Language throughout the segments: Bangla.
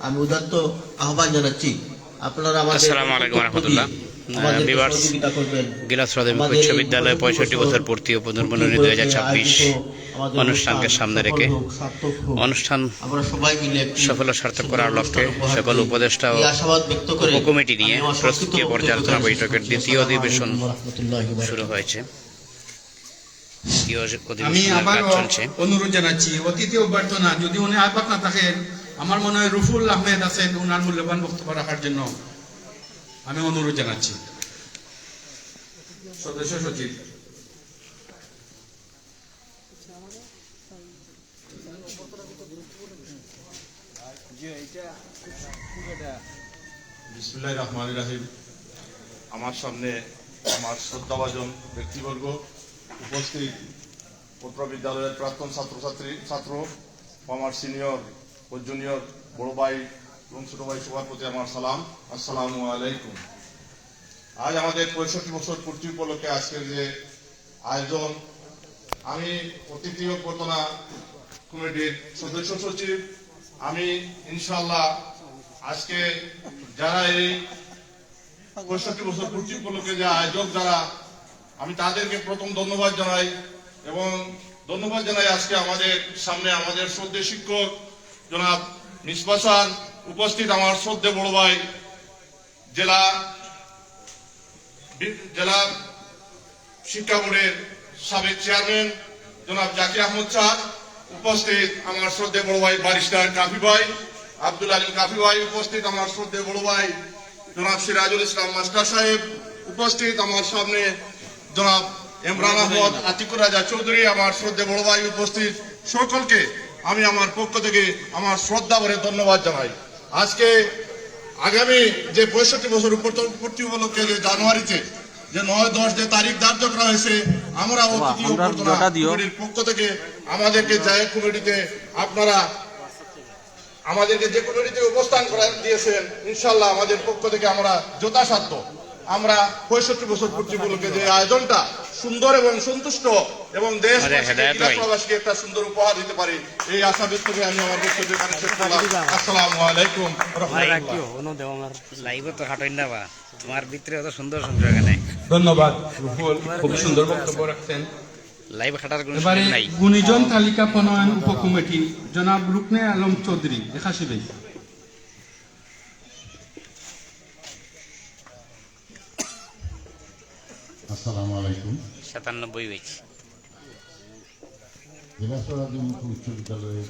আমি উদাত্ত আহ্বান জানাচ্ছি আপনারা আমাদের আসসালামু আলাইকুম ওয়া রাহমাতুল্লাহ। ভিউয়ার্স, গিলাস প্রাথমিক উচ্চ বিদ্যালয় 65 বছর পূর্তি ও পুনর্মিলনী 2026 অনুষ্ঠানকে সামনে রেখে অনুষ্ঠান সফল ও সার্থক করার লক্ষ্যে সকল উপদেষ্টা ও উপকমিটি নিয়ে প্রস্তুতি ও পর্যালোচনা বৈঠকের দ্বিতীয় অধিবেশন শুরু হয়েছে। আমি আবার অনুরোধ জানাচ্ছি অতিথি অভ্যর্থনা যদি উনি আহ্বায়ক না থাকেন, আমার মনে হয় রুফুল আহমেদ আছেন, উনার মূল্যবান বক্তব্য রাখার জন্য আমি অনুরোধ জানাচ্ছি। সদস্য সচিব। বিসমিল্লাহির রহমানির রহিম। আমার সামনে আমার শ্রদ্ধাভাজন ব্যক্তিবর্গ উপস্থিত, পত্র বিদ্যালয়ের প্রাক্তন ছাত্র, আমার সিনিয়র ও জুনিয়র বড় ভাই এবং ছোট ভাই, সবার প্রতি আমার সালাম, আসসালামু আলাইকুম। আজ আমাদের 65 বছর পূর্তি উপলক্ষে আজকের যে আয়োজন, আমি অতিথি অভ্যর্থনা কমিটির সদস্য সচিব, আমি ইনশাআল্লাহ আজকে যারা এই 65 বছর পূর্তি উপলক্ষে যে আয়োজক যারা, আমি তাদেরকে প্রথম ধন্যবাদ জানাই এবং ধন্যবাদ জানাই আজকে আমাদের সামনে আমাদের শ্রদ্ধেয় শিক্ষক জনাব মিসবাহ স্যার উপস্থিত, আমার শ্রদ্ধেয় বড় ভাই জেলা শিক্ষা বোর্ডের সাবেক চেয়ারম্যান জনাব জাকির আহমদ স্যার উপস্থিত, আমার শ্রদ্ধেয় বড় ভাই ব্যারিস্টার কাফি ভাই, আব্দুল আলিম কাফি ভাই উপস্থিত, আমার শ্রদ্ধেয় বড় ভাই জনাব সিরাজুল ইসলাম মাস্টার সাহেব উপস্থিত, আমার সামনে জনাব ইমরান আহমদ আতিকুর রাজা চৌধুরী, আমার শ্রদ্ধেয় বড় ভাই উপস্থিত, সকলকে আমি আমার পক্ষ থেকে আমার শ্রদ্ধা ভরে ধন্যবাদ জানাই। আজকে আগামী যে 65 বছর পূর্তি উপলক্ষে যে জানুয়ারিতে যে 9-10 যে তারিখ ধার্য করা হয়েছে, আমরা অতিথি অভ্যর্থনা কমিটির পক্ষ থেকে আমাদেরকে জায়েদ কমিটিতে আপনারা আমাদেরকে যে কমিটিতে অবস্থান করা দিয়েছেন, ইনশাআল্লাহ আমাদের পক্ষ থেকে আমরা যথাসাধ্য আমরা 65 বছর পূর্তি উপলক্ষে যে আয়োজনটা সুন্দর এবং সন্তুষ্ট এবং দেশবাসীকে একটা সুন্দর উপহার দিতে পারি, এই আশা ব্যক্ত করে আমি আমার বক্তব্য এখানে শেষ করলাম। আসসালামু আলাইকুম তোমার ভিতরে অত সুন্দর সুন্দর এখানে ধন্যবাদ রুফুল, খুব সুন্দর বক্তব্য রাখছেন। লাইভ খাটার কোনো এবারে নাই। গুণীজন তালিকা প্রণয়ন উপকমিটি জনাব রুকনে আলম চৌধুরী দেখাশিবে। আসসালামু আলাইকুম। 97 হয়েছে। জেলা উচ্চ বিদ্যালয়ের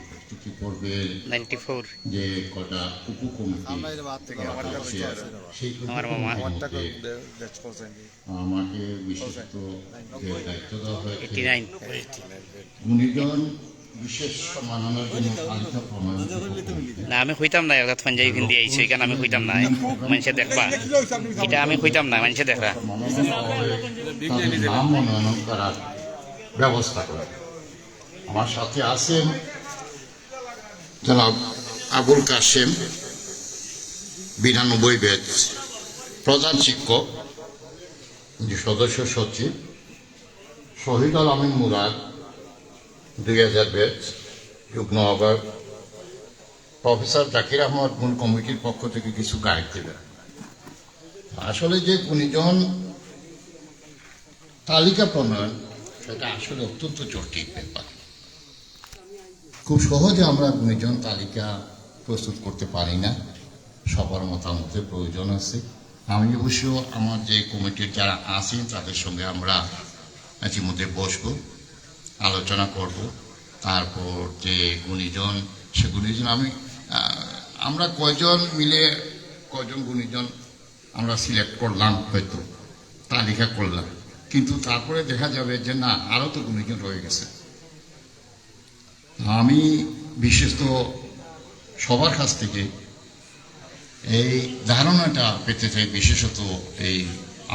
প্রস্তুতি পর্বের 94 যে কটা উপকমিটি সেই আমাকে বিশেষত যে দায়িত্ব দেওয়া হয়েছে, 89 গুণীজন বিশেষ সম্মাননার জন্য তালিকা প্রণয়ন না, আমি হইতাম না অর্থাৎ পাঞ্জাবি হিন্দি আইছি, এখানে আমি হইতাম না, মানুষে দেখবা এটা আমি হইতাম না, মানুষে দেখা নাম মনোনয়ন করার ব্যবস্থা করে। আমার সাথে আছেন জনাব আবুল কাশেম 92 ব্যাচ প্রধান শিক্ষক, সদস্য সচিব শহীদুল আমিন মুরাদ 2000 ব্যাচ যুগ্ম আহ্বায়ক, প্রফেসর জাকির আহমদ মূল কমিটির পক্ষ থেকে কিছু গাইড দেবেন। আসলে যে গুণীজন তালিকা প্রণয়ন, সেটা আসলে অত্যন্ত জটিল ব্যাপার। খুব সহজে আমরা গুণীজন তালিকা প্রস্তুত করতে পারি না, সবার মতামতের প্রয়োজন আছে। আমি অবশ্য আমার যে কমিটির যারা আছেন তাদের সঙ্গে আমরা ইতিমধ্যে বসবো, আলোচনা করব, তারপর যে গুণীজন সে গুণীজন আমরা কয়জন মিলে কয়জন গুণীজন আমরা সিলেক্ট করলাম, হয়তো তালিকা করলাম, কিন্তু তারপরে দেখা যাবে যে না, আরো তো গুণীজন রয়ে গেছে। আমি বিশেষত সবার কাছ থেকে এই ধারণাটা পেতে চাই, বিশেষত এই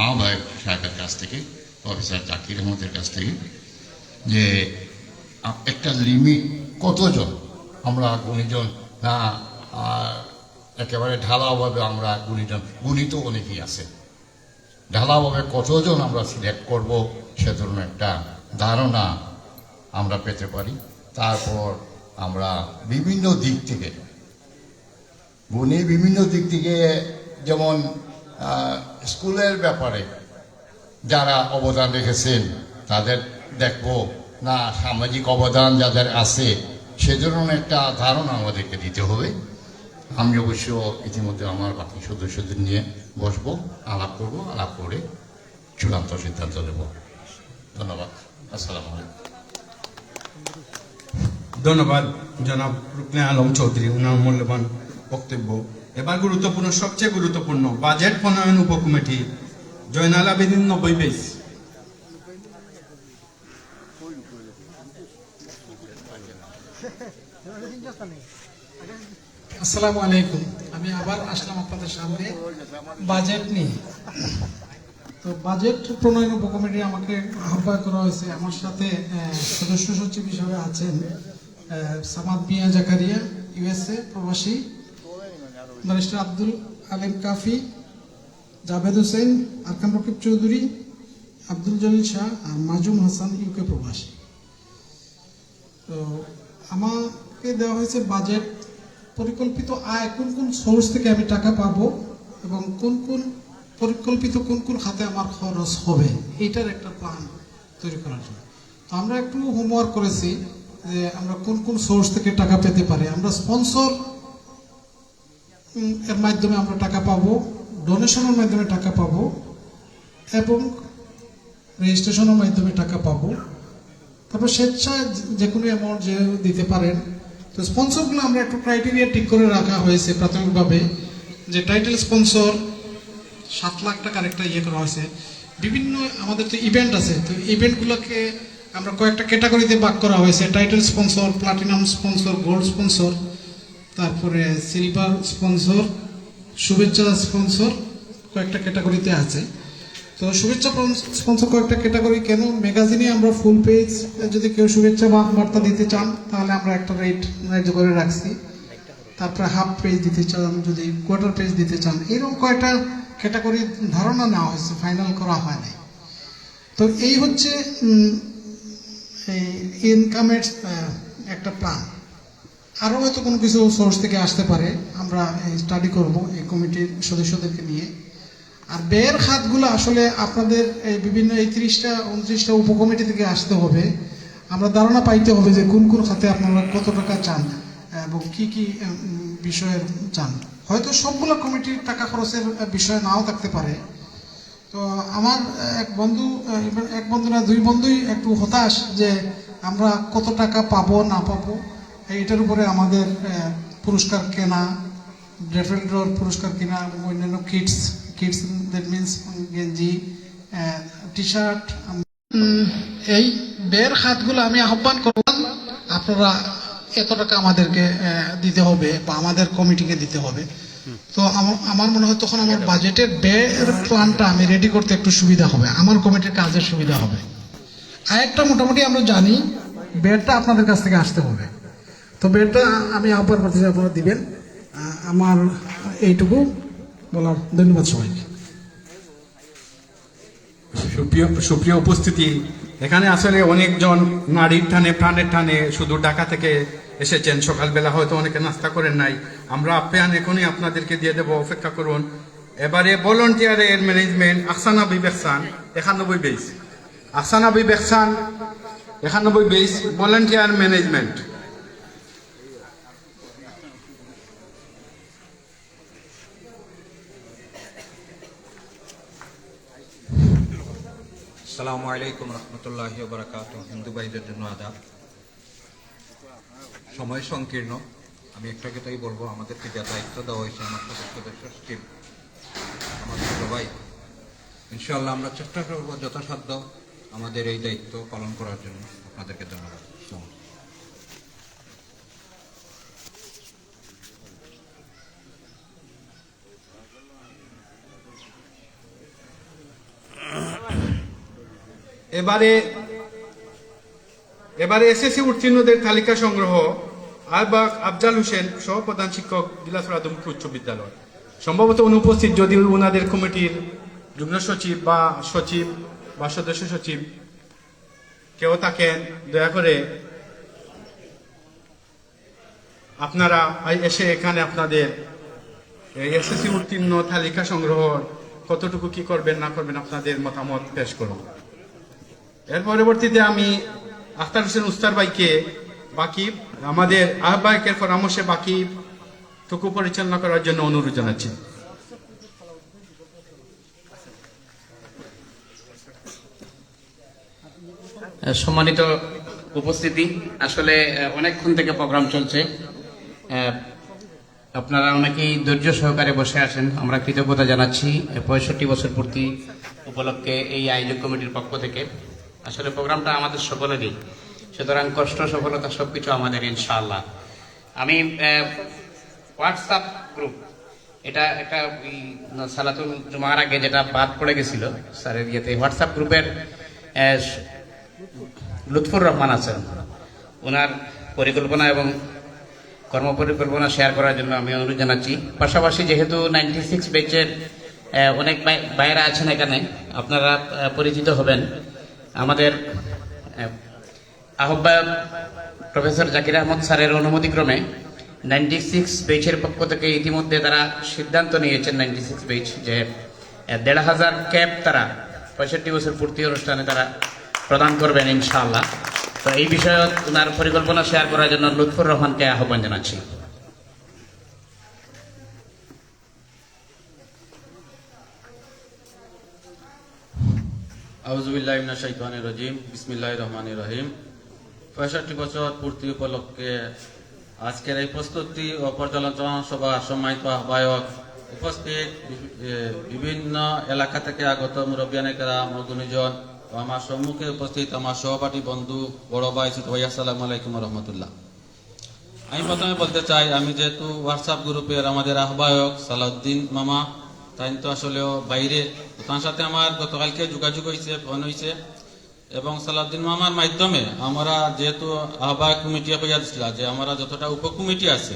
আহ্বায়ক সাহেবের কাছ থেকে, প্রফেসর জাকির আহমদের কাছ থেকে, যে একটা লিমিট কতজন আমরা গুণীজন না একেবারে ঢালাওভাবে আমরা গুণীজন, গুণিত অনেকেই আছে, ঢালাওভাবে কতজন আমরা সিলেক্ট করব সে ধরনের একটা ধারণা আমরা পেতে পারি। তারপর আমরা বিভিন্ন দিক থেকে যেমন স্কুলের ব্যাপারে যারা অবদান রেখেছেন তাদের দেখব, না সামাজিক অবদান যাদের আছে সে ধরনের একটা ধারণা আমাদেরকে দিতে হবে। আমি অবশ্য ইতিমধ্যে আমার বাকি সদস্যদের নিয়ে বসবো, আলাপ করবো, আলাপ করে চূড়ান্ত সিদ্ধান্ত নেব। ধন্যবাদ। আসসালামু আলাইকুম। ধন্যবাদ জনাব রুকনে আলম চৌধুরী, ওনার মূল্যবান বক্তব্য। এবার গুরুত্বপূর্ণ, সবচেয়ে গুরুত্বপূর্ণ বাজেট প্রণয়ন উপকমিটি, জয়নাল আবেদিন 90 পেজ। আসসালামু আলাইকুম। আমি আবার আসলাম আপনাদের সামনে বাজেট নিয়ে। তো বাজেট প্রণয়ন উপকমিটি আমাকে আহ্বায়ক করা হয়েছে। আমার সাথে সদস্য সচিব হিসাবে আছেন সামাদ মিয়া জাকারিয়া, ইউএসএ প্রবাসী, ব্যারিস্টার আব্দুল আলিম কাফি, জাভেদ হোসেন, আরকাম রকিব চৌধুরী, আব্দুল জলিল শাহ আর মাজুম হাসান ইউকে প্রবাসী। তো আমাকে দেওয়া হয়েছে বাজেট পরিকল্পিত আয়, কোন কোন সোর্স থেকে আমি টাকা পাবো এবং কোন কোন পরিকল্পিত কোন কোন খাতে আমার খরচ হবে, এইটার একটা প্ল্যান তৈরি করার জন্য। তো আমরা একটু হোমওয়ার্ক করেছি যে আমরা কোন কোন সোর্স থেকে টাকা পেতে পারি। আমরা স্পন্সর এর মাধ্যমে আমরা টাকা পাবো, ডোনেশনের মাধ্যমে টাকা পাবো এবং রেজিস্ট্রেশনের মাধ্যমে টাকা পাবো। তারপর স্বেচ্ছায় যে কোনো অ্যামাউন্ট যে দিতে পারেন। তো স্পন্সরগুলো আমরা একটু ক্রাইটেরিয়া ঠিক করে রাখা হয়েছে প্রাথমিকভাবে, যে টাইটেল স্পন্সর 7 লাখ টাকার একটা ইয়ে করা হয়েছে। বিভিন্ন আমাদের তো ইভেন্ট আছে, তো ইভেন্টগুলোকে আমরা কয়েকটা ক্যাটাগরিতে ভাগ করা হয়েছে। Title sponsor, platinum sponsor, gold sponsor, তারপরে সিলভার স্পন্সর, শুভেচ্ছা স্পন্সর, কয়েকটা ক্যাটাগরিতে আছে। তো শুভেচ্ছা স্পন্সর কয়েকটা ক্যাটাগরি কেন, ম্যাগাজিনে আমরা ফুল পেজ যদি কেউ শুভেচ্ছা বার্তা দিতে চান তাহলে আমরা একটা রেট ধার্য করে রাখছি। তারপরে হাফ পেজ দিতে চান, যদি কোয়ার্টার পেজ দিতে চান, এরকম কয়েকটা ক্যাটাগরি ধারণা নেওয়া হয়েছে, ফাইনাল করা হয় নাই। তো এই হচ্ছে এই ইনকামের একটা প্ল্যান। আরও হয়তো কোনো কিছু সোর্স থেকে আসতে পারে, আমরা স্টাডি করব এই কমিটির সদস্যদেরকে নিয়ে। আর ব্যয়ের খাতগুলো আসলে আপনাদের এই বিভিন্ন 30টা 29টা উপকমিটি থেকে আসতে হবে। আমরা ধারণা পাইতে হবে যে কোন কোন খাতে আপনারা কত টাকা চান এবং কি কি বিষয়ের চান। হয়তো সবগুলো কমিটির টাকা খরচের বিষয় নাও থাকতে পারে। তো আমার এক বন্ধু না 2 বন্ধুই একটু হতাশ যে আমরা কত টাকা পাবো না পাবো, এইটার উপরে আমাদের পুরস্কার কেনা, রেফারেল ড্রর পুরস্কার কেনা, অন্যান্য কিটস দ্যাট মিনস গেঞ্জি, টি শার্ট। এই ব্যয়ের খাতগুলো আমি আহ্বান করলাম, আপনারা এত টাকা আমাদেরকে দিতে হবে বা আমাদের কমিটিকে দিতে হবে। তো আমার মনে হয় তখন আমার বাজেটের ব্যয়ের প্ল্যানটা আমি রেডি করতে একটু সুবিধা হবে, আমার কমিটির কাজের সুবিধা হবে। আরেকটা মোটামুটি আমরা জানি ব্যয়টা আপনাদের কাছ থেকে আসতে হবে। তো ব্যয়টা আমি আহ্বান করতেছি আপনারা দিবেন। আমার এইটুকু বলার, ধন্যবাদ সবাইকে। সুপ্রিয় উপস্থিতি, এখানে আসলে অনেকজন নারীর টানে প্রাণের টানে শুধু ঢাকা থেকে এসেছেন। সকালবেলা হয়তো অনেকে নাস্তা করেন নাই। আমরা আপ্যায়ন এখনই আপনাদেরকে দিয়ে দেবো, অপেক্ষা করুন। এবারে ভলেন্টিয়ারের ম্যানেজমেন্ট আহসানা বিবেকসান 91 বেস, আহসানা বিবেকসান 91 বেস, ভলেন্টিয়ার ম্যানেজমেন্ট। আসসালামু আলাইকুম রহমতুল্লাহি ওয়া বারাকাতুহু। হিন্দু ভাইদের জন্য আদাব। সময় সংকীর্ণ, আমি একটা কথাই বলবো, আমাদেরকে যা দায়িত্ব দেওয়া হয়েছে আমার সদস্যদের সচিব, আমাদের সবাই ইনশাআল্লাহ আমরা চেষ্টা করবো যথাসাধ্য আমাদের এই দায়িত্ব পালন করার জন্য। আপনাদেরকে ধন্যবাদ। এবারে এসএসসি উত্তীর্ণদের তালিকা সংগ্রহ। আহ্বায়ক আফজাল হোসেন, সহ প্রধান শিক্ষক, গিলাসপুর আদমপুর উচ্চ বিদ্যালয়। সম্ভবত অনুপস্থিত, যদি ওনাদের কমিটির যুগ্ম সচিব বা সচিব বা সদস্য সচিব কেউ থাকেন দয়া করে আপনারা এসে এখানে আপনাদের এসএসসি উত্তীর্ণ তালিকা সংগ্রহ কতটুকু কি করবেন না করবেন আপনাদের মতামত পেশ করুন। এর পরবর্তীতে আমি আখতার হোসেন উস্তার ভাইকে বাকি আমাদের আহ্বায়কের পরামর্শে বাকি টুকু পরিচালনা করার জন্য অনুরোধ জানাচ্ছি। সম্মানিত উপস্থিতি, আসলে অনেকক্ষণ থেকে প্রোগ্রাম চলছে। আপনারা অনেকেই ধৈর্য সহকারে বসে আছেন, আমরা কৃতজ্ঞতা জানাচ্ছি 65 বছর পূর্তি উপলক্ষে এই আয়োজক কমিটির পক্ষ থেকে। আসলে প্রোগ্রামটা আমাদের সকলেরই, সুতরাং কষ্ট সফলতা সবকিছু আমাদের ইনশাআল্লাহ। আমি হোয়াটসঅ্যাপ গ্রুপ, এটা একটা সালাতুল জুমার আগে যেটা বাদ পড়ে গেছিল স্যারের ইয়েতে, হোয়াটসঅ্যাপ গ্রুপের লুৎফুর রহমান আছেন, ওনার পরিকল্পনা এবং কর্মপরিকল্পনা শেয়ার করার জন্য আমি অনুরোধ জানাচ্ছি। পাশাপাশি যেহেতু 96 ব্যাচের অনেক ভাইয়েরা আছেন এখানে, আপনারা পরিচিত হবেন। আমাদের আহ্বায়ক প্রফেসর জাকির আহমদ স্যারের অনুমতিক্রমে 96 ব্যাচের পক্ষ থেকে ইতিমধ্যে তারা সিদ্ধান্ত নিয়েছেন 96 ব্যাচ যে 1500 ক্যাপ তারা 65 বছর পূর্তি অনুষ্ঠানে তারা প্রদান করবেন ইনশাআল্লাহ। তো এই বিষয়ে ওনার পরিকল্পনা শেয়ার করার জন্য লুৎফুর রহমানকে আহ্বান জানাচ্ছি। আউযুবিল্লাহি মিনাশ শাইতানির রাজিম, বিসমিল্লাহির রহমানির রহিম। 65 বছর পূর্তি উপলক্ষে আজকের এই প্রস্তুতি ও পর্যালোচনা সভা সম্মানিত আহ্বায়ক, উপস্থিত বিভিন্ন এলাকা থেকে আগত মুরব্বিয়ানে কেরাম ও গুণীজন ও আমার সম্মুখে উপস্থিত আমার সহপাঠী বন্ধু বড় ভাই ছোট ভাই, আসসালামু আলাইকুম রহমতুল্লাহ। আমি প্রথমে বলতে চাই, আমি যেহেতু হোয়াটসঅ্যাপ গ্রুপের আমাদের আহ্বায়ক সালাউদ্দিন মামা, তাই তো আসলেও বাইরে, তার সাথে আমার গতকালকে যোগাযোগ হয়েছে, ফোন হয়েছে, এবং সালাউদ্দিন মামার মাধ্যমে আমরা যেহেতু আহ্বায়ক কমিটি হইয়া দিছিল যে আমরা যতটা উপকমিটি আছে,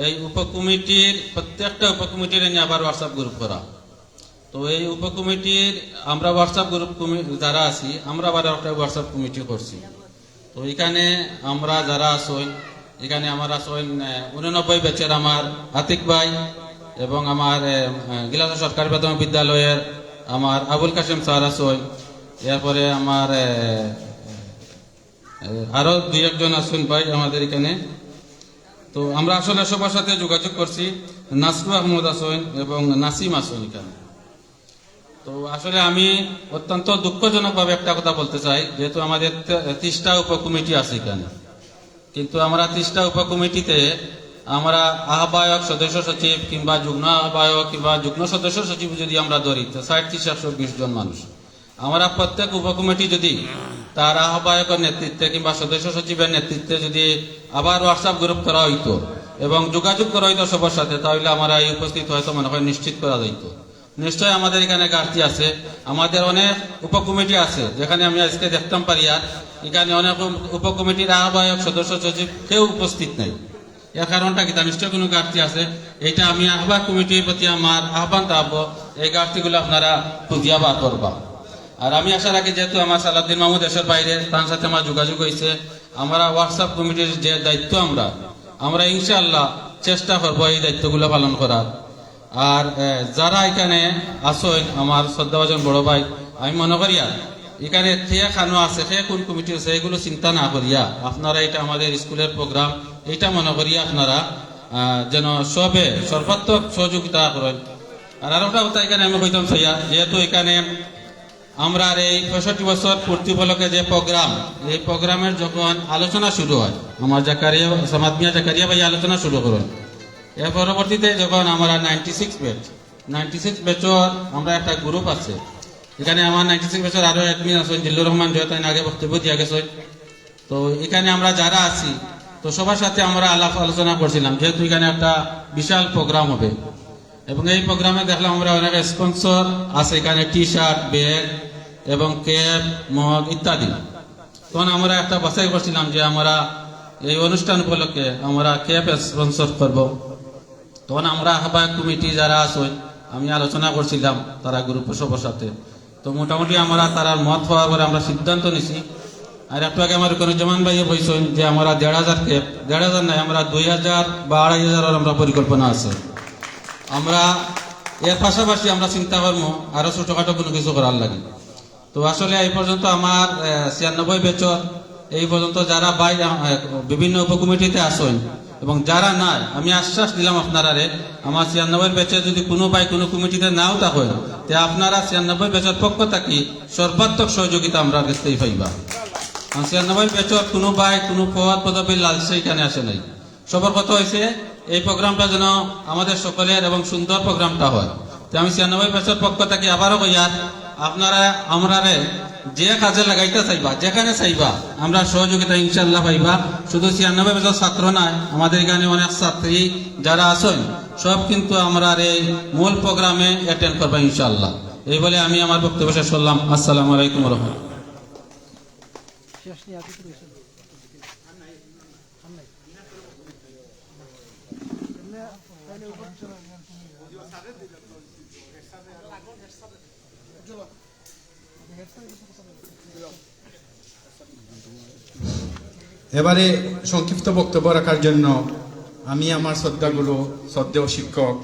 এই উপকমিটির প্রত্যেকটা উপকমিটির নিয়ে আবার হোয়াটসঅ্যাপ গ্রুপ করা। তো এই উপকমিটির আমরা হোয়াটসঅ্যাপ গ্রুপ যারা আছি, আমরা আবার একটা হোয়াটসঅ্যাপ কমিটি করছি। তো এখানে আমরা যারা আসই, এখানে আমার আসেন 89 ব্যাচের আমার আতিক ভাই, এবং আমার গিলাস সরকারি প্রাথমিক বিদ্যালয়ের আমার আবুল কাশেম স্যার আসেন, এরপরে আমার আরো 2-1 আসেন ভাই আমাদের এখানে। তো আমরা আসলে সবার সাথে যোগাযোগ করছি, নাসরু আহমদ আসেন এবং নাসিম আসেন এখানে। তো আসলে আমি অত্যন্ত দুঃখজনকভাবে একটা কথা বলতে চাই, যেহেতু আমাদের 30টা উপকমিটি আছে এখানে, কিন্তু আমরা 30টা উপকমিটিতে আমরা আহ্বায়ক, সদস্য সচিব কিংবা যুগ্ম আহ্বায়ক কিংবা যুগ্ম সদস্য সচিব যদি আমরা ধরি, 60-120 জন মানুষ। আমরা প্রত্যেক উপকমিটি যদি তার আহ্বায়কের নেতৃত্বে কিংবা সদস্য সচিবের নেতৃত্বে যদি আবার হোয়াটসঅ্যাপ গ্রুপ করা হইতো এবং যোগাযোগ করা হইতো সবার সাথে, তাহলে আমরা এই উপস্থিত হয়তো মনে হয় নিশ্চিত করা যাইত। নিশ্চয় আমাদের এখানে ঘাটতি আছে, আমাদের অনেক উপকমিটি আছে যেখানে আমি আজকে দেখতাম পারি, আর এখানে অনেক উপকমিটির আহ্বায়ক, সদস্য সচিব কেউ উপস্থিত নাই। এর কারণটা কি, নিশ্চয় কোনো ঘাটতি আছে। এইটা আমি আহ্বায়ক কমিটির প্রতি আমার আহ্বান থাকবো, এই ঘাটতিগুলো আপনারা খুঁজিয়া বার করবা। আর আমি আশা রাখি, যেহেতু আমার সালাউদ্দিন মামু দেশের বাইরে, তার সাথে আমার যোগাযোগ হয়েছে, আমরা হোয়াটসঅ্যাপ কমিটির যে দায়িত্ব আমরা ইনশাআল্লাহ চেষ্টা করবো এই দায়িত্বগুলো পালন করার। আর যারা এখানে আসেন আমার শ্রদ্ধাভাজন বড় ভাই, আমি মনে করি এখানে খেয়ে খানো আছে, খেয়ে কোন কমিটি আছে, এগুলো চিন্তা না করিয়া আপনারা এটা আমাদের স্কুলের প্রোগ্রাম, এইটা মনে করিয়া আপনারা যেন সবে সর্বাত্মক সহযোগিতা করেন। আর আরো একটা কথা এখানে আমি কইতাম চাইয়া, যেহেতু এখানে আমরা এই 65 বছর পূর্তি উপলক্ষে যে প্রোগ্রাম, এই প্রোগ্রামের যখন আলোচনা শুরু হয়, আমার জাকারিয়া সামাদ মিয়া জাকারিয়া ভাই আলোচনা শুরু করেন, এর পরবর্তীতে যখন আমরা 96 ব্যাচর আমরা একটা গ্রুপ আছে, এখানে আমার 96 ব্যাচের আরো অ্যাডমিন আছেন, জিল্লুর রহমান জয়তাইন আগে বক্তব্য দিয়া গেছেন। তো এখানে আমরা যারা আছি, তো সবার সাথে আমরা আলাপ আলোচনা করছিলাম, যেহেতু এখানে একটা বিশাল প্রোগ্রাম হবে, এবং এই প্রোগ্রামে দেখলাম আমরা অনেক স্পন্সর আছে এখানে, টি-শার্ট, ব্যাগ এবং ক্যাপ, মগ ইত্যাদি। তখন আমরা একটা বাছাই করছিলাম যে আমরা এই অনুষ্ঠান উপলক্ষে আমরা ক্যাপ স্পন্সর করব। তখন আমরা আহ্বায়ক কমিটি যারা আছে, আমি আলোচনা করছিলাম তারা গ্রুপ সবার সাথে। তো মোটামুটি আমরা তারা মত হওয়ার পরে আমরা সিদ্ধান্ত নিছি আর একটু আগে আমার কোনো জমান ভাইয়ে বলছেন যে আমরা 1,500 নাই, আমরা 2,000 বা 2,500 আমরা পরিকল্পনা আছে। আমরা এর পাশাপাশি আমরা চিন্তা করবো আরো ছোটখাটো কোনো কিছু করার লাগে। তো আসলে এই পর্যন্ত আমার 96 বেচর এই পর্যন্ত যারা ভাই বিভিন্ন উপকমিটিতে আসেন এবং যারা নাই, আমি আশ্বাস দিলাম আপনারা আমার 96 বেচে যদি কোনো ভাই কোনো কমিটিতে নাও থাকেন, তে আপনারা 96 বেচের পক্ষ থাকি সর্বাত্মক সহযোগিতা আমরা কাছেই পাইবা। 96 বেচর কোনো ভাই কোনো পদ পদবীর লালসে এখানে আসে নাই। সবার কথা হয়েছে এই প্রোগ্রামটা যেন আমাদের সকলের এবং সুন্দর প্রোগ্রামটা হয়। তো আমি 96 বেচর পক্ষ থাকি আবারও কইয়ার আপনারা আমরা যে কাজে লাগাইতে চাইবা, যেখানে চাইবা আমরা সহযোগিতা ইনশাল্লাহ পাইবা। শুধু 96 বেচর ছাত্র নয়, আমাদের এখানে অনেক ছাত্রী যারা আছেন সব কিন্তু আমরা এই মূল প্রোগ্রামে অ্যাটেন্ড করবা ইনশাল্লাহ। এই বলে আমি আমার বক্তব্য শেষ করলাম। আসসালামু আলাইকুম ওয়া রাহমাতুল্লাহ। এবারে সংক্ষিপ্ত বক্তব্য রাখার জন্য আমি আমার শ্রদ্ধেয় শিক্ষক,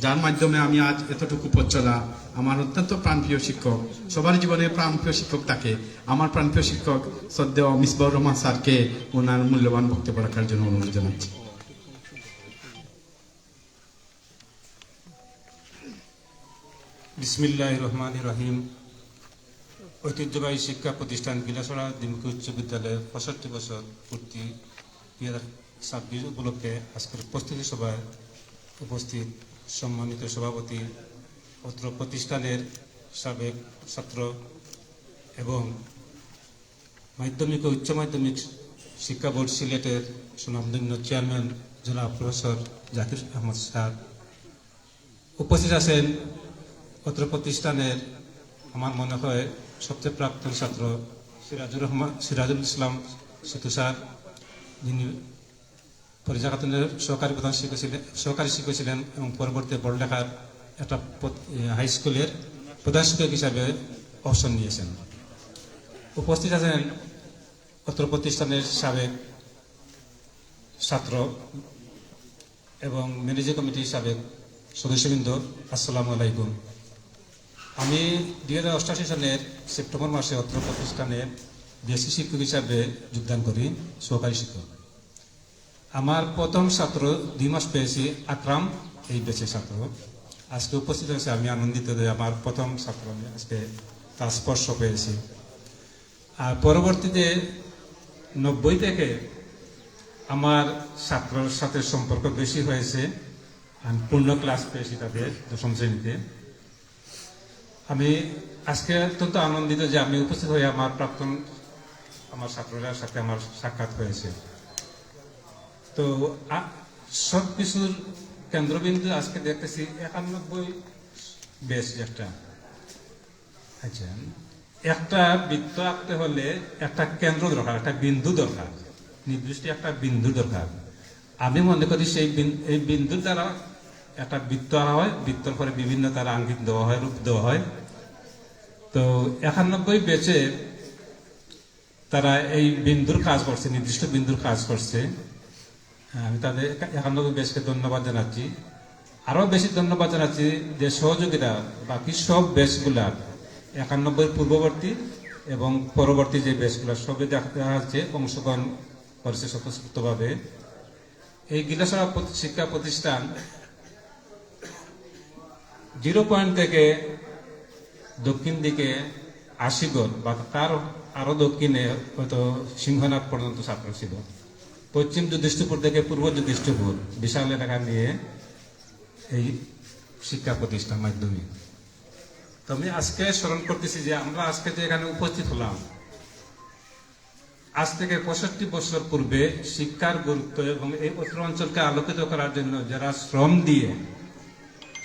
যার মাধ্যমে আমি আজ এতটুকু পথ চলা, আমার অত্যন্ত প্রাণপ্রিয় শিক্ষক, সবার জীবনে প্রাণপ্রিয় শিক্ষক থাকে, আমার প্রাণপ্রিয় শিক্ষক শ্রদ্ধেয় মিসবাউর রহমান স্যারকে ওনার মূল্যবান বক্তব্য রাখার জন্য অনুরোধ জানাচ্ছি। বিসমিল্লাহির রহমানির রহিম। ঐতিহ্যবাহী শিক্ষা প্রতিষ্ঠান গিলাসড়া দ্বিমুখী উচ্চ বিদ্যালয়ে 65 বছর পূর্তি 2026 উপলক্ষে আজকের উপস্থিতি সভায় উপস্থিত সম্মানিত সভাপতি, অত্র প্রতিষ্ঠানের সাবেক ছাত্র এবং মাধ্যমিক ও উচ্চ মাধ্যমিক শিক্ষা বোর্ড সিলেটের সুনামধন্য চেয়ারম্যান জনাব প্রফেসর জাকির আহমদ স্যার, উপস্থিত আছেন অত্র প্রতিষ্ঠানের আমার মনে হয় সবচেয়ে প্রাক্তন ছাত্র সিরাজুল ইসলাম সিতু স্যার, যিনি পরিচালনের সহকারী শিক্ষক ছিলেন এবং পরবর্তী বড়লেখার একটা হাই স্কুলের প্রধান শিক্ষক হিসাবে অবসর নিয়েছেন। উপস্থিত আছেন অত্র প্রতিষ্ঠানের সাবেক ছাত্র এবং ম্যানেজিং কমিটির সাবেক সদস্যবৃন্দ, আসসালামু আলাইকুম। আমি 2088 সালের সেপ্টেম্বর মাসে অত্র প্রতিষ্ঠানের বিএসসি শিক্ষক হিসাবে যোগদান করি, সহকারী শিক্ষক। আমার প্রথম ছাত্র 2 মাস পেয়েছি, আকরাম এই ব্যাচের ছাত্র। আজকে উপস্থিত হয়েছে, আমি আনন্দিত যে আমার প্রথম ছাত্র আমি আজকে তার স্পর্শ পেয়েছি। আর পরবর্তীতে 90 থেকে আমার ছাত্রর সাথে সম্পর্ক বেশি হয়েছে, আমি পূর্ণ ক্লাস পেয়েছি তাদের দশম শ্রেণীতে। আমি আজকে অত্যন্ত আনন্দিত যে আমি উপস্থিত হয়ে আমার প্রাক্তন আমার ছাত্রদের সাথে আমার সাক্ষাৎ হয়েছে। তো সব কিছুর কেন্দ্রবিন্দু আজকে দেখতেছি 91 বেশ একটা। আচ্ছা, একটা বৃত্ত আঁকতে হলে একটা কেন্দ্র দরকার, একটা বিন্দু দরকার, নির্দিষ্ট একটা বিন্দু দরকার। আমি মনে করি এই বিন্দুর দ্বারা একটা বৃত্ত আঁকা হয়, বৃত্তর পরে বিভিন্ন তার আঙ্গিক দেওয়া হয়, রূপ দেওয়া হয়। তো 91 বেচে তারা এই বিন্দুর কাজ করছে, নির্দিষ্ট বিন্দুর কাজ করছে। আমি তাদের 91 বেচকে ধন্যবাদ জানাচ্ছি। আরো বেশি ধন্যবাদ জানাচ্ছি যে সহযোগিতা বাকি সব বেচগুলা 91 পূর্ববর্তী এবং পরবর্তী যে বেচগুলা সবই দেখা যাচ্ছে অংশগ্রহণ করেছে স্বতঃস্ফূর্তভাবে। এই গিলাসড়া শিক্ষা প্রতিষ্ঠান 0 পয়েন্ট থেকে দক্ষিণ দিকে আশিগড় বা তার আরো দক্ষিণে হয়তো সিংহনাথ পর্যন্ত ছাত্র ছিল, পশ্চিম যুধিষ্ঠিরপুর থেকে পূর্ব যুধিষ্ঠিরপুর বিশাল এলাকা নিয়ে এই শিক্ষা প্রতিষ্ঠান মাধ্যমিক। তো আমি আজকে স্মরণ করতেছি যে আমরা আজকে যে এখানে উপস্থিত হলাম, আজ থেকে 65 বছর পূর্বে শিক্ষার গুরুত্ব এবং এই অত্র অঞ্চলকে আলোকিত করার জন্য যারা শ্রম দিয়ে,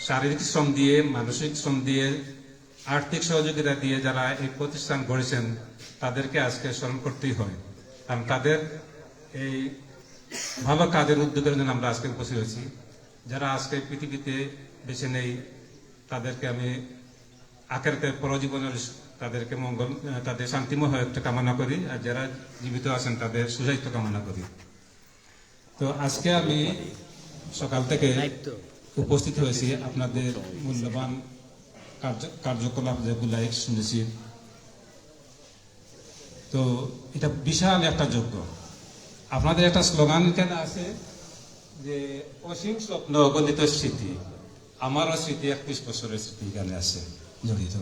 শারীরিক শ্রম দিয়ে, মানসিক শ্রম দিয়ে, আর্থিক সহযোগিতা দিয়ে যারা এই প্রতিষ্ঠান গড়েছেন, তাদেরকে আজকে স্মরণ করতেই হয়। কারণ তাদের এই ভালো কাজের উদ্যোগের জন্য আমরা আজকে উপস্থিত হয়েছি। যারা আজকে পৃথিবীতে বেছে নেই, তাদেরকে আমি আখেরাতে পরজীবনের তাদেরকে মঙ্গল, তাদের শান্তিময় হয়ে কামনা করি, আর যারা জীবিত আছেন তাদের সুস্বাস্থ্য কামনা করি। তো আজকে আমি সকাল থেকে উপস্থিত হয়েছি, আপনাদের মূল্যবান কার্যকলাপ যেগুলাই শুনেছি। তো এটা বিশাল একটা যজ্ঞ। আপনাদের একটা স্লোগান এখানে আছে যে অসীম স্বপ্ন অগণিত স্মৃতি। আমারও স্মৃতি 31 বছরের স্মৃতি এখানে আছে জড়িত।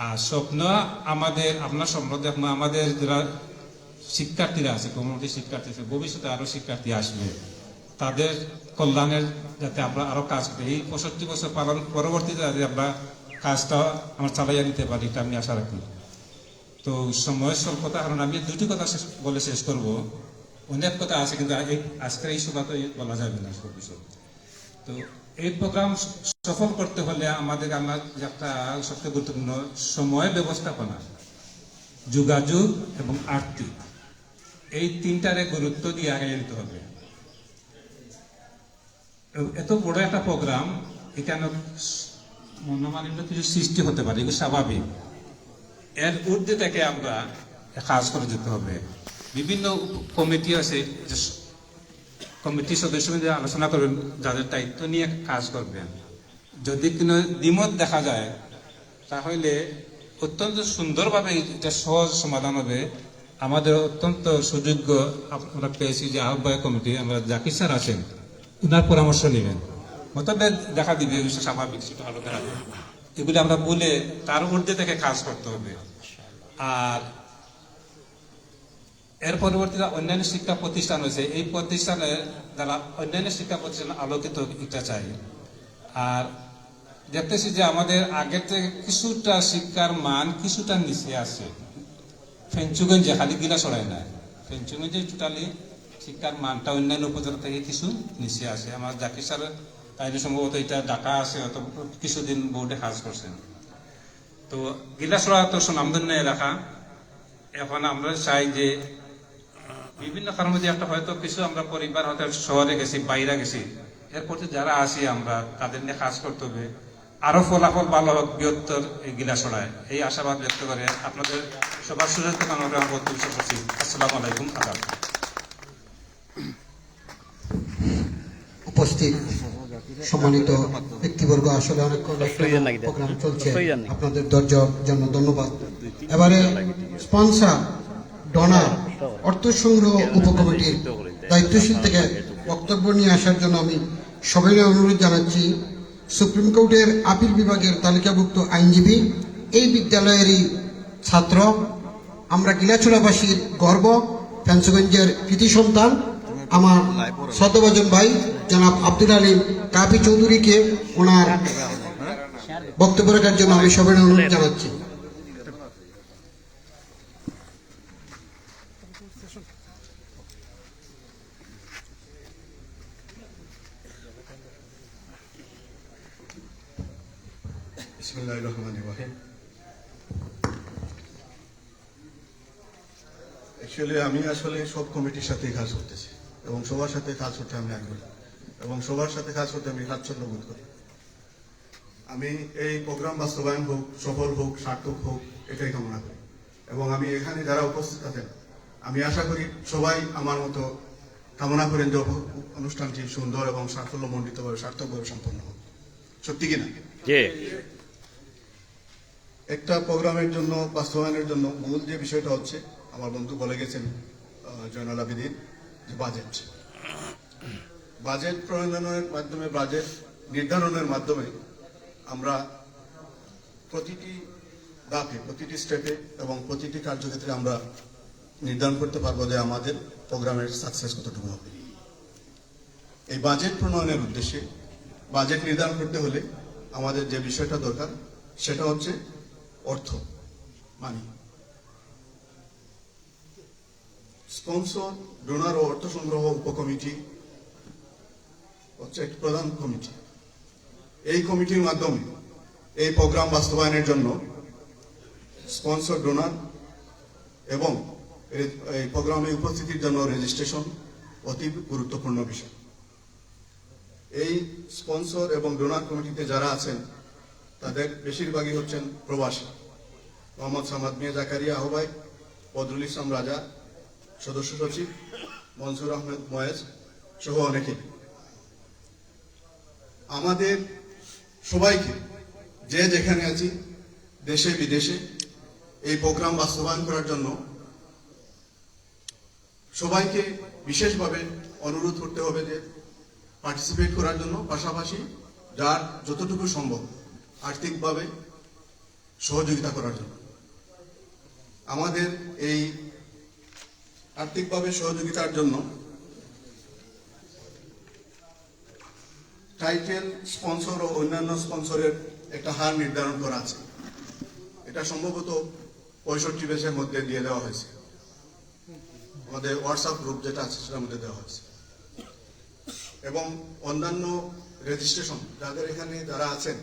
আর স্বপ্ন আমাদের, আপনার সম্বন্ধে আমাদের যারা শিক্ষার্থীরা আছে, কমিউনিটি শিক্ষার্থী আছে, ভবিষ্যতে আরো শিক্ষার্থী আসবে, তাদের কল্যাণের যাতে আমরা আরো কাজ করি, এই 65 বছর পালন পরবর্তীতে যাতে আমরা কাজটা আমরা চালাইয়া নিতে পারি, এটা আমি আশা রাখি। তো সময়ের স্বল্পতা কারণ আমি দুটি কথা বলে শেষ করব। অনেক কথা আছে কিন্তু আজকের এই সভা তো বলা যাবে না সব বিষয়। তো এই প্রোগ্রাম সফল করতে হলে আমাদের আমার একটা সবচেয়ে গুরুত্বপূর্ণ সময় ব্যবস্থাপনা, যোগাযোগ এবং আর্থিক, এই তিনটারে গুরুত্ব দিয়ে আগে যেতে হবে। এত বড় একটা প্রোগ্রাম, এখানে মনোমালিন্য কিছু সৃষ্টি হতে পারে, এগুলো স্বাভাবিক। এর ঊর্ধ্বে থেকে আমরা কাজ করে যেতে হবে। বিভিন্ন কমিটি আছে, কমিটির সদস্য মিলে আলোচনা করবেন, যাদের দায়িত্ব নিয়ে কাজ করবেন। যদি কোনো দ্বিমত দেখা যায় তাহলে অত্যন্ত সুন্দরভাবে এটা সহজ সমাধান হবে। আমাদের অত্যন্ত সুযোগ্য আমরা পেয়েছি যে আহ্বায়ক কমিটি, আমরা জাকির স্যার আছেন, উনার পরামর্শ নেবেন। মতভেদ দেখা দিবে, স্বাভাবিক, সেটা আলো দেখা দিবে। এগুলি আমরা বলে তার ঊর্ধ্বে থেকে কাজ করতে হবে। আর এর পরবর্তীতে অন্যান্য শিক্ষা প্রতিষ্ঠান হয়েছে, এই প্রতিষ্ঠানের দ্বারা অন্যান্য শিক্ষা প্রতিষ্ঠান আলোকিত এটা চাই। আর দেখতেছি যে আমাদের আগের থেকে কিছুটা শিক্ষার মান কিছুটা নিচে আছে। ফেঞ্চুগঞ্জে খালি গিলা ছড়ায় না, ফেঞ্চুগঞ্জে টোটালি শিক্ষার মানটা অন্যান্য উপজেলা থেকে কিছু নিচে আছে। আমার জাকির স্যার তাইলে সম্ভবত এটা ঢাকা আছে, অত কিছুদিন বোর্ডে কাজ করছেন। তো গিলাছড়া তো সুনামধন্য এলাকা। এখন আমরা চাই যে বিভিন্ন কারণ মধ্যে একটা হয়তো কিছু আমরা পরিবার হয়তো শহরে গেছি, বাইরে গেছি, এর প্রতি যারা আসি আমরা তাদের নিয়ে কাজ করতে হবে, আরো ফলাফল ভালো হোক বৃহত্তর এই গিলাছড়ায়, এই আশাবাদ ব্যক্ত করে আপনাদের সবার সুস্বাস্থ্য কামনা করে আমরা বক্তব্য শেষ করছি। আসসালামু আলাইকুম। আদাব। উপস্থিত সম্মানিত ব্যক্তিবর্গ, আসলে অনেক প্রোগ্রাম চলছে, আপনাদের ধৈর্যের জন্য ধন্যবাদ। এবারে স্পন্সর, ডোনার, অর্থ সংগ্রহ উপকমিটির দায়িত্বশীল থেকে বক্তব্য নিয়ে আসার জন্য আমি সবাই অনুরোধ জানাচ্ছি। সুপ্রিম কোর্টের আপিল বিভাগের তালিকাভুক্ত আইনজীবী, এই বিদ্যালয়েরই ছাত্র, আমরা গিলাছড়াবাসীর গর্ব, ফেঞ্চুগঞ্জের কৃতি সন্তান, আমার শ্রদ্ধাভাজন ভাই জনাব আব্দুল আলিম কাফি চৌধুরীকে ওনার বক্তব্য রাখার জন্য আমি সবাই অনুরোধ জানাচ্ছি। বিসমিল্লাহির রহমানির রহিম। অ্যাকচুয়ালি আমি আসলে সব কমিটির সাথে কাজ করতেছি এবং সবার সাথে কাজ করতে আমি আগ্রহী এবং সবার সাথে কাজ করতে আমি স্বাচ্ছন্দ্য বোধ করি। আমি এই প্রোগ্রাম বাস্তবায়ন হোক, সফল হোক, সার্থক হোক, এটাই কামনা করি। এবং আমি এখানে যারা উপস্থিত আছেন, আমি আশা করি সবাই আমার মতো কামনা করেন যে অনুষ্ঠানটি সুন্দর এবং সাফল্যমণ্ডিতভাবে সার্থকভাবে সম্পন্ন হোক। সত্যি কিনা? একটা প্রোগ্রামের জন্য, বাস্তবায়নের জন্য মূল যে বিষয়টা হচ্ছে, আমার বন্ধু বলে গেছেন জয়নাল আবেদিন, যে বাজেট প্রণয়নের মাধ্যমে, বাজেট নির্ধারণের মাধ্যমে আমরা প্রতিটি ধাপে, প্রতিটি স্টেপে এবং প্রতিটি কার্যক্ষেত্রে আমরা নির্ধারণ করতে পারবো যে আমাদের প্রোগ্রামের সাকসেস কতটুকু হবে। এই বাজেট প্রণয়নের উদ্দেশ্যে বাজেট নির্ধারণ করতে হলে আমাদের যে বিষয়টা দরকার সেটা হচ্ছে অর্থ, মানি। স্পন্সর, ডোনার ও অর্থ সংগ্রহ উপকমিটি হচ্ছে একটি প্রধান কমিটি। এই কমিটির মাধ্যমে এই প্রোগ্রাম বাস্তবায়নের জন্য স্পন্সর, ডোনার এবং এই প্রোগ্রামে উপস্থিতির জন্য রেজিস্ট্রেশন অতি গুরুত্বপূর্ণ বিষয়। এই স্পন্সর এবং ডোনার কমিটিতে যারা আছেন তাদের বেশিরভাগই হচ্ছেন প্রবাসী মোহাম্মদ সামাদ মিয়া জাকারিয়া আহ্বায়ক, বদরুল ইসলাম রাজা সদস্য সচিব, মনসুর আহমেদ ময়েজ সহ অনেকে। আমাদের সবাইকে যে যেখানে আছি দেশে বিদেশে এই প্রোগ্রাম বাস্তবায়ন করার জন্য সবাইকে বিশেষভাবে অনুরোধ করতে হবে যে পার্টিসিপেট করার জন্য, পাশাপাশি যার যতটুকু সম্ভব আর্থিকভাবে সহযোগিতা করার জন্য। আমাদের এই আর্থিকভাবে সহযোগিতার জন্য টাইটেল স্পন্সর ও অন্যান্য স্পন্সরের একটা হার নির্ধারণ করা আছে। এটা সম্ভবত 65 পেজের মধ্যে দিয়ে দেওয়া হয়েছে, আমাদের হোয়াটসঅ্যাপ গ্রুপ যেটা আছে সেটার মধ্যে দেওয়া হয়েছে। এবং অন্যান্য রেজিস্ট্রেশন যাদের এখানে যারা আছেন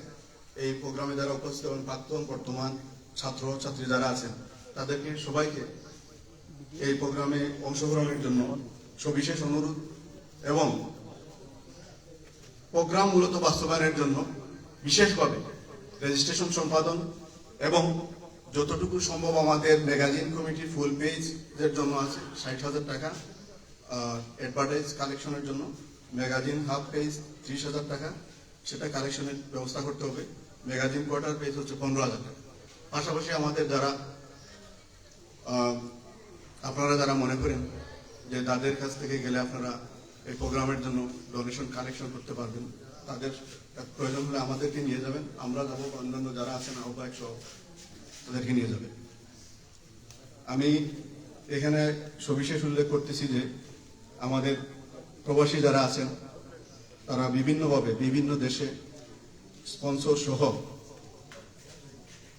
এই প্রোগ্রামে যারা উপস্থিত এবং প্রাক্তন বর্তমান ছাত্র ছাত্রী যারা আছেন তাদেরকে সবাইকে এই প্রোগ্রামে অংশগ্রহণের জন্য সবিশেষ অনুরোধ এবং প্রোগ্রাম মূলত বাস্তবায়নের জন্য বিশেষভাবে রেজিস্ট্রেশন সম্পাদন এবং যতটুকু সম্ভব আমাদের ম্যাগাজিন কমিটির ফুল পেজের জন্য আছে 60,000 টাকা, অ্যাডভার্টাইজ কালেকশনের জন্য ম্যাগাজিন হাফ পেজ 30,000 টাকা, সেটা কালেকশনের ব্যবস্থা করতে হবে। ম্যাগাজিন কোয়ার্টার পেজ হচ্ছে 15,000 টাকা। পাশাপাশি আমাদের যারা আপনারা যারা মনে করেন যে তাদের কাছ থেকে গেলে আপনারা এই প্রোগ্রামের জন্য ডোনেশন কালেকশন করতে পারবেন, তাদের প্রয়োজন হলে আমাদেরকে নিয়ে যাবেন, আমরা যাবো, অন্যান্য যারা আছেন আহ্বায়ক সহ তাদেরকে নিয়ে যাবেন। আমি এখানে সবিশেষ উল্লেখ করতেছি যে আমাদের প্রবাসী যারা আছেন তারা বিভিন্নভাবে বিভিন্ন দেশে স্পন্সর সহ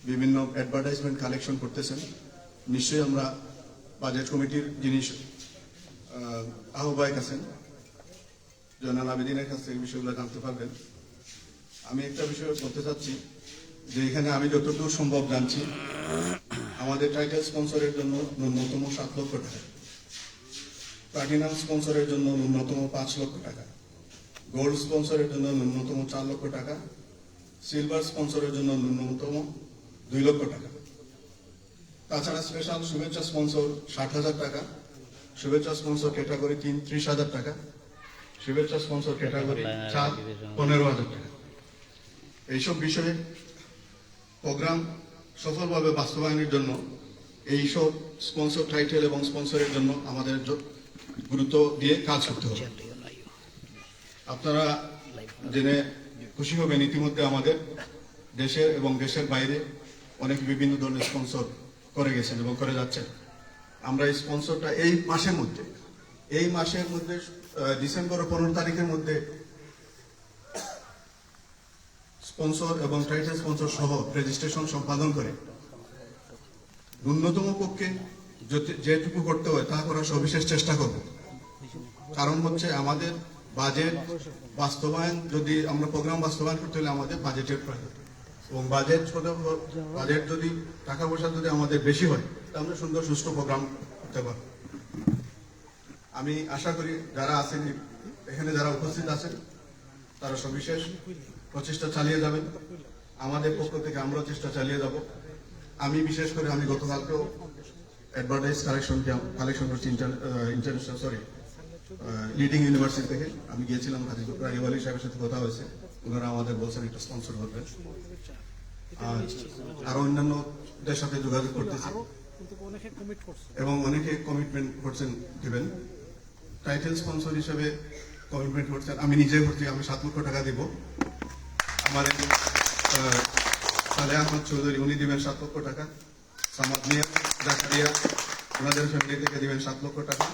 বিভিন্ন অ্যাডভার্টাইজমেন্ট কালেকশন করতেছেন। নিশ্চয়ই আমরা বাজেট কমিটির যিনি আহ্বায়ক আছেন জয়নাল আবেদিনের কাছ থেকে বিষয়গুলো জানতে পারবেন। আমি একটা বিষয় বলতে চাচ্ছি যে এখানে আমি যতটুকু সম্ভব জানছি আমাদের টাইটেল স্পন্সরের জন্য ন্যূনতম 7 লক্ষ টাকা, প্লাটিনাম স্পন্সরের জন্য ন্যূনতম 5 লক্ষ টাকা, গোল্ড স্পন্সরের জন্য ন্যূনতম 4 লক্ষ টাকা, সিলভার স্পন্সরের জন্য ন্যূনতম 2 লক্ষ টাকা। তাছাড়া স্পেশাল শুভেচ্ছা স্পন্সর 60,000 টাকা, শুভেচ্ছা স্পন্সর ক্যাটাগরি 30,000 টাকা, শুভেচ্ছা স্পন্সর ক্যাটাগরি 15,000 টাকা। এইসব বিষয়ে প্রোগ্রাম সফলভাবে বাস্তবায়নের জন্য এইসব স্পন্সর টাইটেল এবং স্পন্সরের জন্য আমাদের গুরুত্ব দিয়ে কাজ করতে হবে। আপনারা জেনে খুশি হবেন ইতিমধ্যে আমাদের দেশের এবং দেশের বাইরে অনেক বিভিন্ন ধরনের স্পন্সর করে গেছেন এবং করে যাচ্ছেন। আমরা এই স্পন্সরটা এই মাসের মধ্যে ডিসেম্বর 15 তারিখের মধ্যে স্পন্সর এবং টাইটেল স্পন্সর সহ রেজিস্ট্রেশন সম্পাদন করে ন্যূনতম পক্ষে যেটুকু করতে হয় তা করার সবিশেষ চেষ্টা করব। কারণ হচ্ছে আমাদের বাজেট বাস্তবায়ন, যদি আমরা প্রোগ্রাম বাস্তবায়ন করতে হলে আমাদের বাজেটের প্রয়োজন, এবং বাজেট যদি টাকা পয়সা যদি আমাদের বেশি হয় তাহলে আমরা সুন্দর সুষ্ঠু প্রোগ্রাম করতে পারব। আমি আশা করি যারা আছেন এখানে, যারা উপস্থিত আছেন, তারা সবিশেষ প্রচেষ্টা চালিয়ে যাবেন। আমাদের পক্ষ থেকে আমরাও চেষ্টা চালিয়ে যাব। আমি বিশেষ করে আমি গতকালকেও অ্যাডভার্টাইজ কালেকশন করছি ইন্টারন্যাশনাল লিডিং ইউনিভার্সিটি থেকে। আমি গিয়েছিলাম গাজীপুর, রাহিব আলী সাহেবের সাথে কথা হয়েছে, ওনারা আমাদের বলছেন একটা স্পন্সর করবেন, আর অন্যান্যদের সাথে যোগাযোগ করতেছি এবং অনেকে কমিটমেন্ট করছেন দিবেন। টাইটেল স্পন্সর হিসেবে কমিটমেন্ট করছেন, আমি নিজে করছি, আমি 7 লক্ষ টাকা দিব। আমাদের সালেহ আহমদ চৌধুরী উনি দিবেন 7 লক্ষ টাকা, সামাদ মিয়া জাকারিয়া ওনাদের ফ্যামিলি থেকে দিবেন 7 লক্ষ টাকা।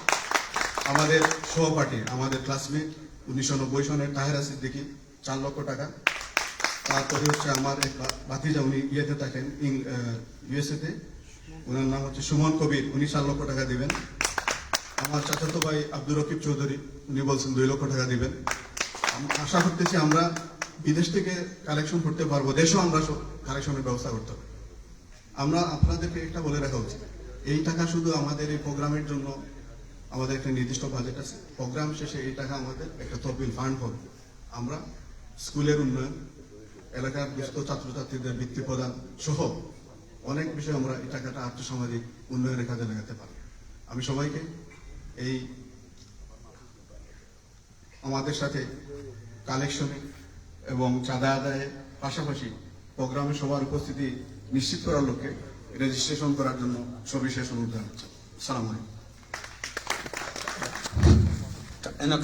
আমাদের সহপাঠী, আমাদের ক্লাসমেট 1990 সনের তাহেরা সিদ্দিকী 4 লক্ষ টাকা। তারপরে হচ্ছে আমার এক ভাতিজা, উনি ইয়েতে থাকেন ইউএসএতে, ওনার নাম হচ্ছে সুমন কবির, উনি 4 লক্ষ টাকা দিবেন। আমার চাচাতো ভাই আব্দুর রকিব চৌধুরী উনি বলছেন 2 লক্ষ টাকা দিবেন। আশা করতেছি আমরা বিদেশ থেকে কালেকশন করতে পারবো, দেশেও আমরা কালেকশনের ব্যবস্থা করতে হবে। আমরা আপনাদেরকে একটা বলে রাখা উচিত, এই টাকা শুধু আমাদের এই প্রোগ্রামের জন্য আমাদের একটা নির্দিষ্ট বাজেট আছে, প্রোগ্রাম শেষে এই টাকা আমাদের একটা তহবিল ফান্ড হবে। আমরা স্কুলের উন্নয়ন, এলাকার দুস্থ ছাত্রছাত্রীদের বৃত্তি প্রদান সহ অনেক বিষয়ে আমরা এই টাকাটা আর্থসামাজিক উন্নয়নের কাজে লাগাতে পারি। আমি সবাইকে এই আমাদের সাথে কালেকশন এবং চাঁদা আদায়ের পাশাপাশি প্রোগ্রামে সবার উপস্থিতি নিশ্চিত করার লক্ষ্যে রেজিস্ট্রেশন করার জন্য সবিশেষ অনুরোধ জানাচ্ছি। আসসালামু আলাইকুম।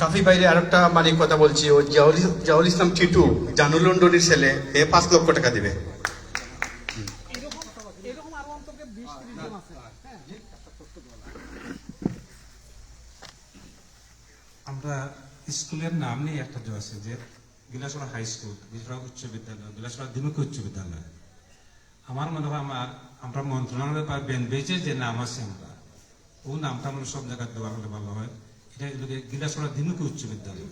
কাফি বাইরে আরেকটা মানে কথা বলছি, ও জাহুল ইসলাম টিটু জানুল লন্ডনের ছেলে, 5 লক্ষ টাকা দিবে। আমরা স্কুলের নাম নিয়ে একটা যে আছে যে গিলাসড়া হাই স্কুল, গিলাসড়া উচ্চ বিদ্যালয়, গিলাসড়া দ্বিমুখী উচ্চ বিদ্যালয়। আমার মনে হয় আমরা মন্ত্রণালয় বা বেঞ্চে যে নাম আছে আমরা ও নামটা আমরা সব জায়গায় দেওয়া হলে ভালো হয়। এটা গিলাসড়া দ্বিমুখী উচ্চ বিদ্যালয়,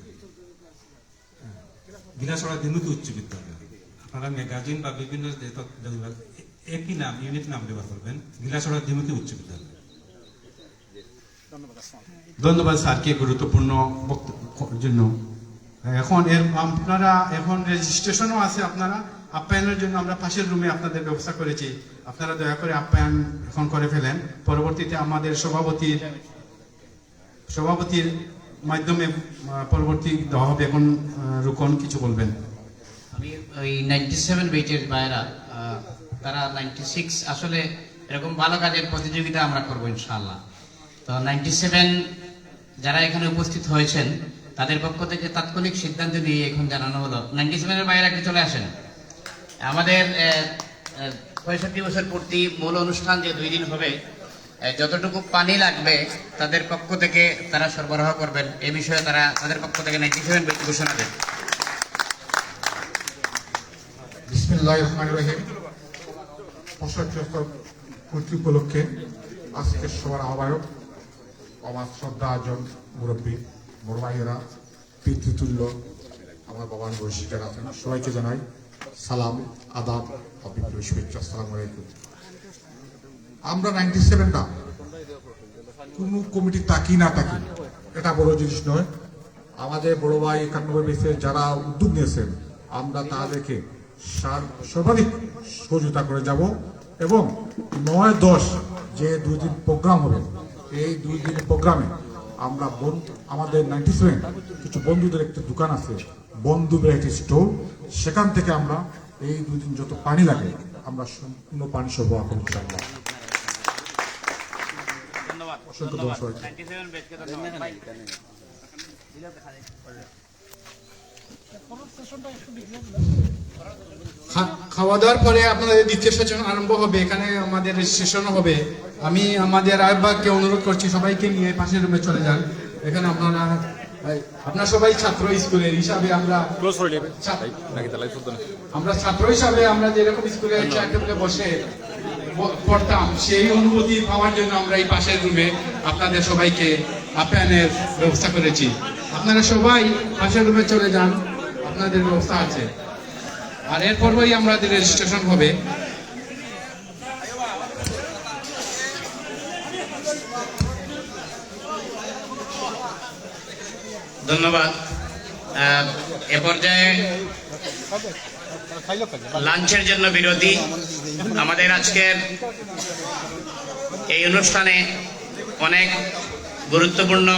গিলাসড়া দ্বিমুখী উচ্চ বিদ্যালয়। আপনারা ম্যাগাজিন বা বিভিন্ন একই নাম ইউনিট নাম ব্যবহার করবেন, গিলাসড়া দ্বিমুখী উচ্চ বিদ্যালয়। ধন্যবাদ স্যারকে গুরুত্বপূর্ণ বক্তব্যের জন্য। এখন আপনারা এখন রেজিস্ট্রেশনও আছে, আপনারা আপ্যায়নের জন্য আমরা পাশের রুমে আপনাদের ব্যবস্থা করেছি। আপনারা দয়া করে আপ্যায়ন এখন করে ফেলেন। পরবর্তীতে আমাদের সভাপতির মাধ্যমে পরবর্তী দেওয়া হবে। এখন রুকন কিছু বলবেন। আমি ওই 97 বেচের বাইরা, তারা 96 আসলে এরকম ভালো কাজের প্রতিযোগিতা আমরা করবো ইনশাআল্লাহ। তো 97 যারা এখানে উপস্থিত হয়েছেন তাদের পক্ষ থেকে তাৎক্ষণিক সিদ্ধান্ত নিয়ে এখন জানানো হলো 97 এর বাইরে একটু চলে আসেন। আমাদের 65 বছর পূর্তি মূল অনুষ্ঠান যে 2 দিন হবে, যতটুকু পানি লাগবে তাদের পক্ষ থেকে তারা সরবরাহ করবেন। এই বিষয়ে তারা তাদের পক্ষ থেকে 97 বেচ ঘোষণা দেন। বিসমিল্লাহির রহমানির রহিম। 65 পূর্তি উপলক্ষে আজকে সবার আহ্বায়ক, আমার শ্রদ্ধাজন মুরব্বী, বড় ভাইয়েরা, পিতৃতুল্য আমার বাবার বয়সী যারা আছেন, সবাইকে জানাই সালাম, আদাব, অভিপ্রায় শুভেচ্ছা। আসসালামু আলাইকুম। আমরা 97টা কোনো কমিটি তাকি না তাকি এটা বড় জিনিস নয়। আমাদের বড় ভাই 91 বেসে যারা উদ্যোগ নিয়েছেন, আমরা তাদেরকে সর্বাধিক সহযোগিতা করে যাব এবং 9-10 যে 2 দিন প্রোগ্রাম হবে, এই 2 দিনের প্রোগ্রামে আমরা আমাদের 97 কিছু বন্ধুদের একটা দোকান আছে, বন্ধু ভ্যারাইটি স্টোর, সেখান থেকে আমরা এই 2 দিন যত পানি লাগে আমরা সম্পূর্ণ পানি সরবরাহ করব ইনশাআল্লাহ। অসংখ্য ধন্যবাদ। খাওয়া দাওয়ার পরে আপনাদের দ্বিতীয় সেশন আরম্ভ হবে, এখানে আমাদের রেজিস্ট্রেশনও হবে। আমি আমাদের আয়ুবকে অনুরোধ করছি সবাইকে নিয়ে পাশের রুমে চলে যান। এখানে আপনারা সবাই ছাত্র স্কুলের হিসাবে আমরা ছাত্র হিসাবে আমরা যেরকম স্কুলে চেয়ার টেবিলে বসে পড়তাম, সেই অনুভূতি পাওয়ার জন্য আমরা এই পাশের রুমে আপনাদের সবাইকে আপ্যায়নের ব্যবস্থা করেছি। আপনারা সবাই পাশের রুমে চলে যান, আপনাদের ব্যবস্থা আছে। আর এরপরই আমাদের রেজিস্ট্রেশন হবে। ধন্যবাদ। এ পর্যায়ে লাঞ্চের জন্য বিরতি। আমাদের আজকের এই অনুষ্ঠানে অনেক গুরুত্বপূর্ণ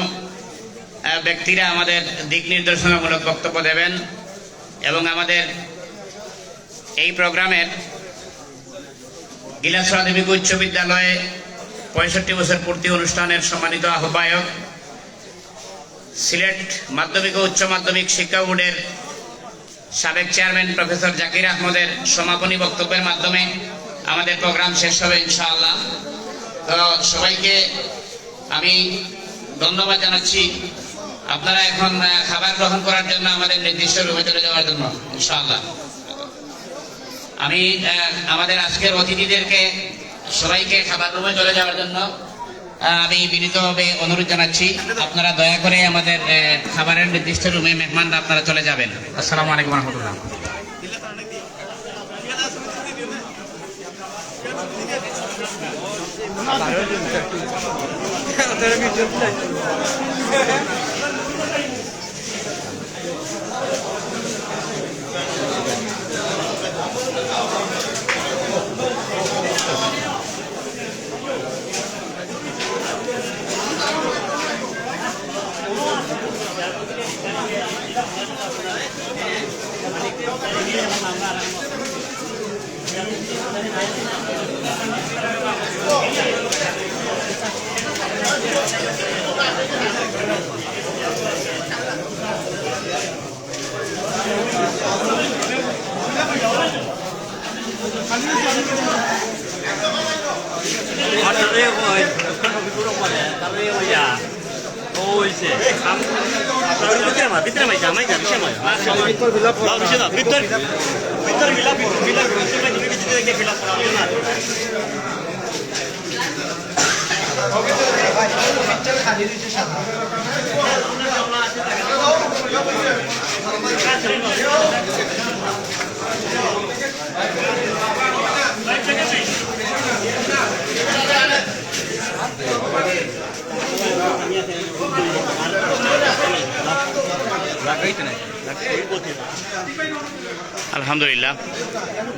ব্যক্তিরা আমাদের দিক নির্দেশনামূলক বক্তব্য দেবেন এবং আমাদের এই প্রোগ্রামের গিলাসড়া দেবীক উচ্চ বিদ্যালয়ে 65 বছর পূর্তি অনুষ্ঠানের সম্মানিত আহ্বায়ক, সিলেট মাধ্যমিক ও উচ্চ মাধ্যমিক শিক্ষা বোর্ডের সাবেক চেয়ারম্যান প্রফেসর জাকির আহমদের সমাপনী বক্তব্যের মাধ্যমে আমাদের প্রোগ্রাম শেষ হবে ইনশাআল্লাহ। তো সবাইকে আমি ধন্যবাদ জানাচ্ছি। আপনারা এখন খাবার গ্রহণ করার জন্য আমাদের নির্দিষ্ট রুমে চলে যাওয়ার জন্য ইনশাআল্লাহ। আমি আমাদের আজকের অতিথিদেরকে সবাইকে খাবার রুমে চলে যাওয়ার জন্য আমি বিনীতভাবে অনুরোধ জানাচ্ছি। আপনারা দয়া করে আমাদের খাবারের নির্দিষ্ট রুমে মেহমানরা আপনারা চলে যাবেন। আসসালামু আলাইকুম রহমতুল্লাহ। আলহামদুলিল্লাহ,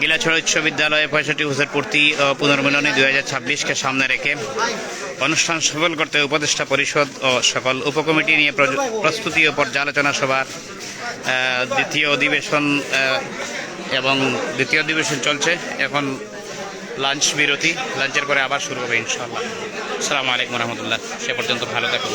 গিলাছড়া উচ্চ বিদ্যালয়ে 65 বছর পূর্তি ও পুনর্মিলনী 2026-কে সামনে রেখে অনুষ্ঠান সফল করতে উপদেষ্টা পরিষদ ও সকল উপকমিটি নিয়ে প্রস্তুতি ও পর্যালোচনা সভার দ্বিতীয় অধিবেশন চলছে। এখন লাঞ্চ বিরতি, লাঞ্চের পরে আবার শুরু হবে ইনশাআল্লাহ। আসসালামু আলাইকুম রহমতুল্লাহ। সে পর্যন্ত ভালো থাকুন।